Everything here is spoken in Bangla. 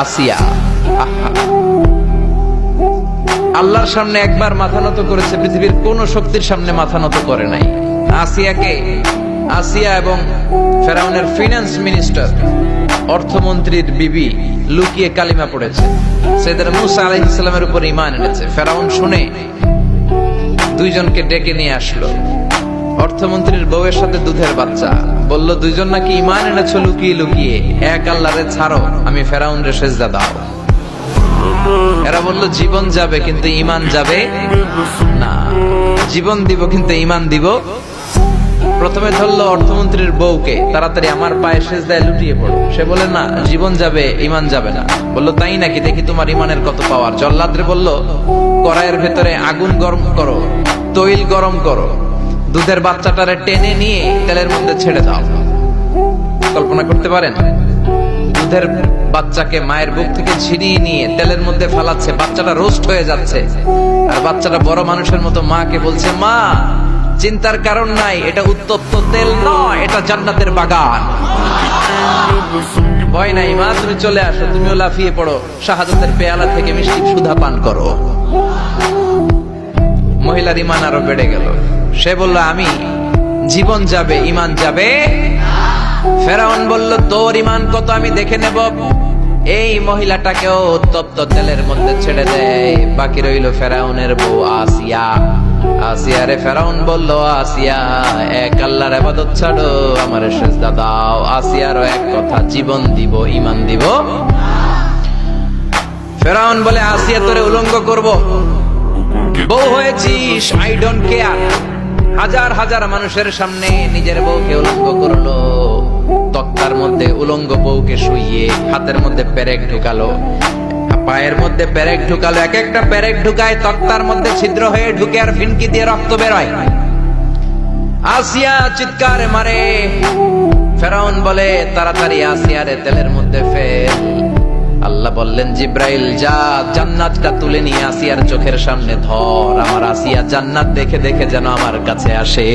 আসিয়া। আহা, আল্লাহর সামনে একবার মাথা নত করেছে, পৃথিবীর কোন শক্তির সামনে মাথা নত করে নাই। আসিয়াকে, আসিয়া এবং ফেরাউনের ফিনান্স মিনিস্টার, অর্থমন্ত্রীর বিবি লুকিয়ে কালিমা পড়েছে, সাইয়েদনা মূসা আলাইহিস সালামের উপর ঈমান এনেছে। ফেরাউন শুনে দুইজনকে ডেকে নিয়ে আসলো। অর্থমন্ত্রীর বউয়ের সাথে দুধের বাচ্চা, বলল দুইজন নাকি ঈমান এনেছো লুকিয়ে লুকিয়ে, এক আল্লাহরে ছাড়ো, আমি ফেরাউনরে সেজদা দাও। এরা বলল জীবন যাবে কিন্তু ঈমান যাবে না, জীবন দিব কিন্তু ঈমান দিব। প্রথমে ধরলো অর্থমন্ত্রীর বউকে, তাড়াতাড়ি আমার পায়ে সেজদায় লুটিয়ে পড়ো। সে বলে না, জীবন যাবে ঈমান যাবে না। বলল তাই নাকি, দেখি তোমার ঈমানের কত পাওয়ার। জল্লাদরে বলল কড়াইয়ের ভেতরে আগুন গরম করো, তৈল গরম করো, দুধের বাচ্চাটারে টেনে নিয়ে তেলের মধ্যে ছেড়ে দাও। কল্পনা করতে পারেন? দুধের বাচ্চাকে মায়ের বুক থেকে ছিনিয়ে নিয়ে তেলের মধ্যে ফালাচ্ছে, বাচ্চাটা রোস্ট হয়ে যাচ্ছে, আর বাচ্চাটা বড় মানুষের মতো মাকে বলছে, মা চিন্তার কারণ নাই, এটা উত্তপ্ত তেল নয়, এটা জান্নাতের বাগান। ভয় নাই মা, তুমি চলে আসো, তুমিও লাফিয়ে পড়ো, শাহাদাতের পেয়ালা থেকে মিষ্টি সুধা পান করো। মহিলার ঈমান আরো বেড়ে গেল। সে বলল আমি, জীবন যাবে ঈমান যাবে। ফেরাউন বলল তোর ঈমান কত আমি দেখে নেব। এই মহিলাটাকেও উত্তপ্ত তেলের মধ্যে ছেড়ে দেয়। বাকি রইল ফেরাউনের বউ আসিয়া। আসিয়ারে ফেরাউন বলল, আসিয়া এক আল্লাহর ইবাদত ছাড়ো, আমারে সেজদা দাও। আসিয়ারও এক কথা, জীবন দিব ঈমান দিব। ফেরাউন বলে, আসিয়া তোরে উলঙ্গ করব, বউ হয়েছিস, আই ডোন্ট কেয়ার। হাজার হাজার মানুষের সামনে নিজের বউকে উলঙ্গ করলো। তক্তার মধ্যে উলঙ্গ বউকে শুইয়ে হাতের মধ্যে পেরেক ঢুকালো, পায়ের মধ্যে পেরেক ঢুকালো। এক একটা পেরেক ঢুকায় তক্তার মধ্যে ছিদ্র হয়ে ঢুকে আর ফিনকি দিয়ে রক্ত বেরোয়। আসিয়া চিৎকার মারে। ফেরাউন বলে তাড়াতাড়ি আসিয়ারে তেলের মধ্যে ফেল। আল্লাহ বললেন জিব্রাইল যা, জান্নাতটা তুলে নিয়ে আসিয়ার চোখের সামনে ধর, আমার আসিয়া জান্নাত দেখে দেখে যেন আমার কাছে আসে।